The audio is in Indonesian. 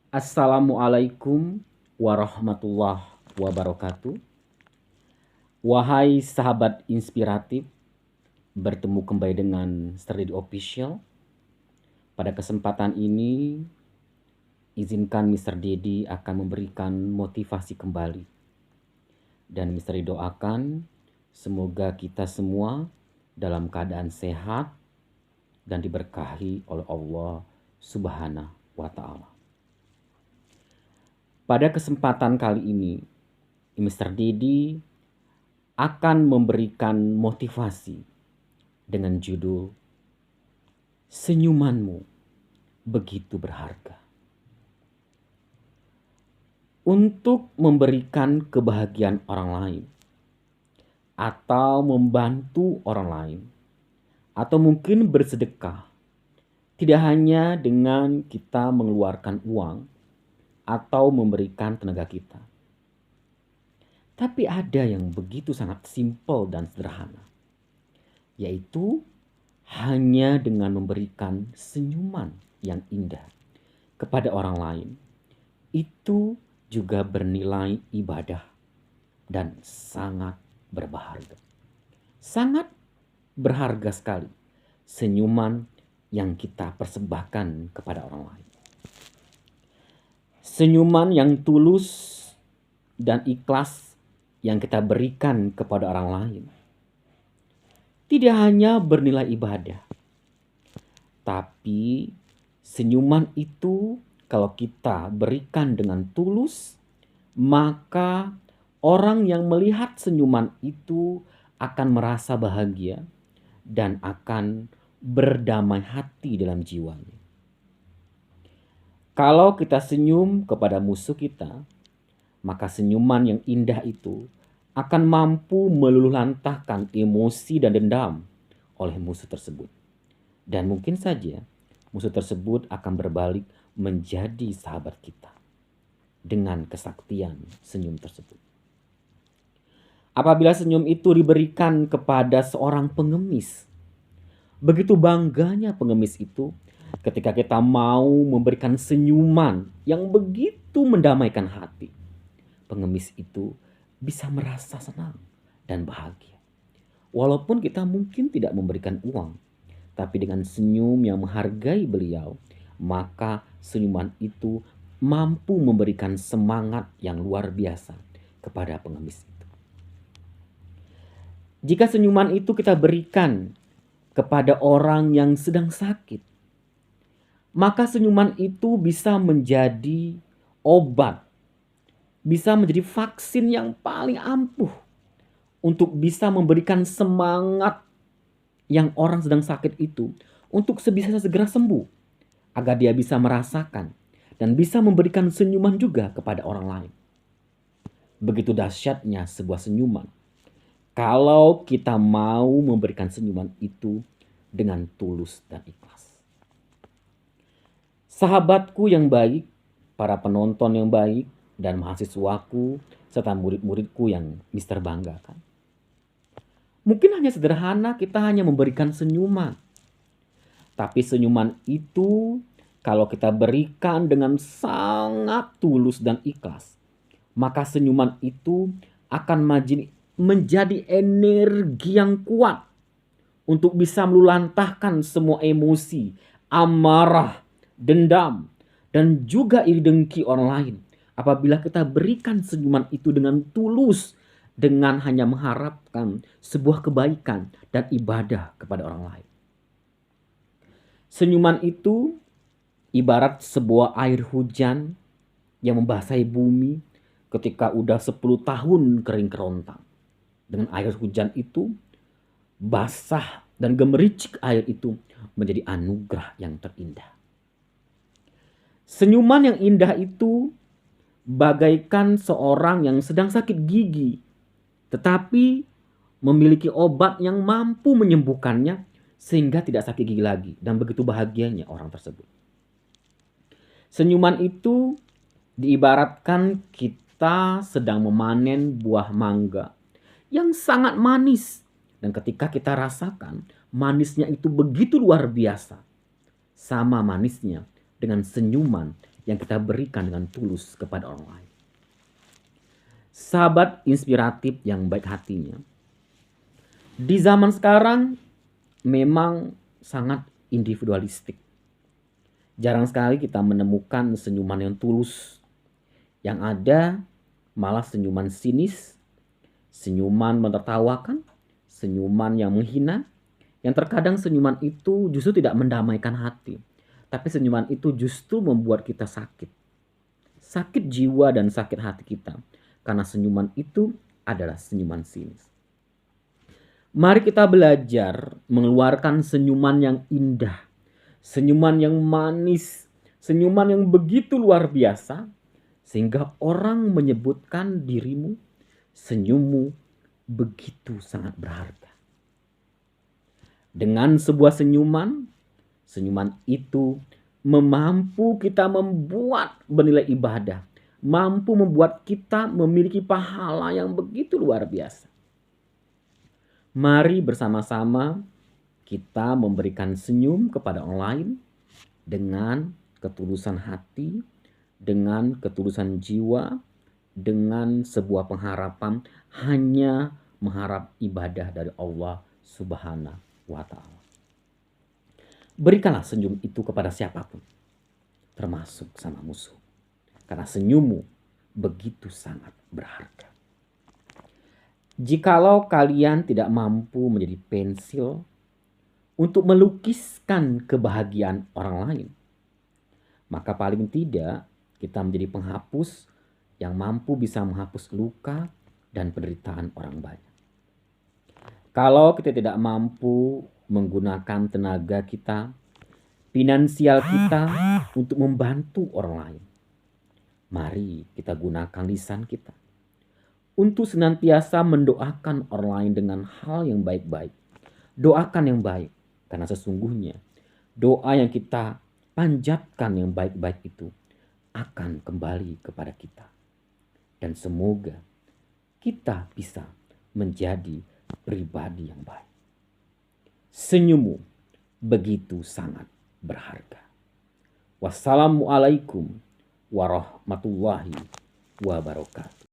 Assalamualaikum warahmatullahi wabarakatuh. Wahai sahabat inspiratif, bertemu kembali dengan Sterdidi Official. Pada kesempatan ini, izinkan Mr. Dedi akan memberikan motivasi kembali. Dan Mr. Dedi doakan semoga kita semua dalam keadaan sehat dan diberkahi oleh Allah Subhanahu wa Ta'ala. Pada kesempatan kali ini, Mr. Dedi akan memberikan motivasi dengan judul Senyumanmu Begitu Berharga. Untuk memberikan kebahagiaan orang lain, atau membantu orang lain, atau mungkin bersedekah, tidak hanya dengan kita mengeluarkan uang atau memberikan tenaga kita. Tapi ada yang begitu sangat simpel dan sederhana, yaitu hanya dengan memberikan senyuman yang indah kepada orang lain. Itu juga bernilai ibadah dan sangat berharga. Sangat berharga sekali senyuman yang kita persembahkan kepada orang lain. Senyuman yang tulus dan ikhlas yang kita berikan kepada orang lain tidak hanya bernilai ibadah, tapi senyuman itu kalau kita berikan dengan tulus, maka orang yang melihat senyuman itu akan merasa bahagia dan akan berdamai hati dalam jiwanya. Kalau kita senyum kepada musuh kita, maka senyuman yang indah itu akan mampu meluluhlantahkan emosi dan dendam oleh musuh tersebut. Dan mungkin saja musuh tersebut akan berbalik menjadi sahabat kita dengan kesaktian senyum tersebut. Apabila senyum itu diberikan kepada seorang pengemis, begitu bangganya pengemis itu ketika kita mau memberikan senyuman yang begitu mendamaikan hati. Pengemis itu bisa merasa senang dan bahagia. Walaupun kita mungkin tidak memberikan uang, tapi dengan senyum yang menghargai beliau, maka senyuman itu mampu memberikan semangat yang luar biasa kepada pengemis itu. Jika senyuman itu kita berikan kepada orang yang sedang sakit, maka senyuman itu bisa menjadi obat, bisa menjadi vaksin yang paling ampuh untuk bisa memberikan semangat yang orang sedang sakit itu untuk sebisa segera sembuh, agar dia bisa merasakan dan bisa memberikan senyuman juga kepada orang lain. Begitu dahsyatnya sebuah senyuman kalau kita mau memberikan senyuman itu dengan tulus dan ikhlas. Sahabatku yang baik, para penonton yang baik, dan mahasiswaku serta murid-muridku yang Mister banggakan. Mungkin hanya sederhana kita hanya memberikan senyuman. Tapi senyuman itu kalau kita berikan dengan sangat tulus dan ikhlas, maka senyuman itu akan menjadi energi yang kuat untuk bisa meluluhlantahkan semua emosi, amarah, dendam, dan juga iri dengki orang lain. Apabila kita berikan senyuman itu dengan tulus, dengan hanya mengharapkan sebuah kebaikan dan ibadah kepada orang lain. Senyuman itu ibarat sebuah air hujan yang membasahi bumi ketika udah 10 tahun kering kerontang. Dengan air hujan itu, basah dan gemericik air itu menjadi anugerah yang terindah. Senyuman yang indah itu bagaikan seorang yang sedang sakit gigi, tetapi memiliki obat yang mampu menyembuhkannya sehingga tidak sakit gigi lagi, dan begitu bahagianya orang tersebut. Senyuman itu diibaratkan kita sedang memanen buah mangga yang sangat manis, dan ketika kita rasakan manisnya itu begitu luar biasa, sama manisnya dengan senyuman yang kita berikan dengan tulus kepada orang lain. Sahabat inspiratif yang baik hatinya, di zaman sekarang memang sangat individualistik. Jarang sekali kita menemukan senyuman yang tulus. Yang ada malah senyuman sinis, senyuman menertawakan, senyuman yang menghina. Yang terkadang senyuman itu justru tidak mendamaikan hati. Tapi senyuman itu justru membuat kita sakit. Sakit jiwa dan sakit hati kita. Karena senyuman itu adalah senyuman sinis. Mari kita belajar mengeluarkan senyuman yang indah, senyuman yang manis, senyuman yang begitu luar biasa, sehingga orang menyebutkan dirimu, senyummu begitu sangat berharga. Dengan sebuah senyuman, senyuman itu mampu kita membuat bernilai ibadah, mampu membuat kita memiliki pahala yang begitu luar biasa. Mari bersama-sama kita memberikan senyum kepada orang lain dengan ketulusan hati, dengan ketulusan jiwa, dengan sebuah pengharapan hanya mengharap ibadah dari Allah Subhanahu wa Ta'ala. Berikanlah senyum itu kepada siapapun, termasuk sama musuh, karena senyummu begitu sangat berharga. Jikalau kalian tidak mampu menjadi pensil untuk melukiskan kebahagiaan orang lain, maka paling tidak kita menjadi penghapus yang mampu bisa menghapus luka dan penderitaan orang banyak. Kalau kita tidak mampu menggunakan tenaga kita, finansial kita untuk membantu orang lain, mari kita gunakan lisan kita untuk senantiasa mendoakan orang lain dengan hal yang baik-baik. Doakan yang baik, karena sesungguhnya doa yang kita panjatkan yang baik-baik itu akan kembali kepada kita. Dan semoga kita bisa menjadi pribadi yang baik. Senyummu begitu sangat berharga. Wassalamualaikum warahmatullahi wabarakatuh.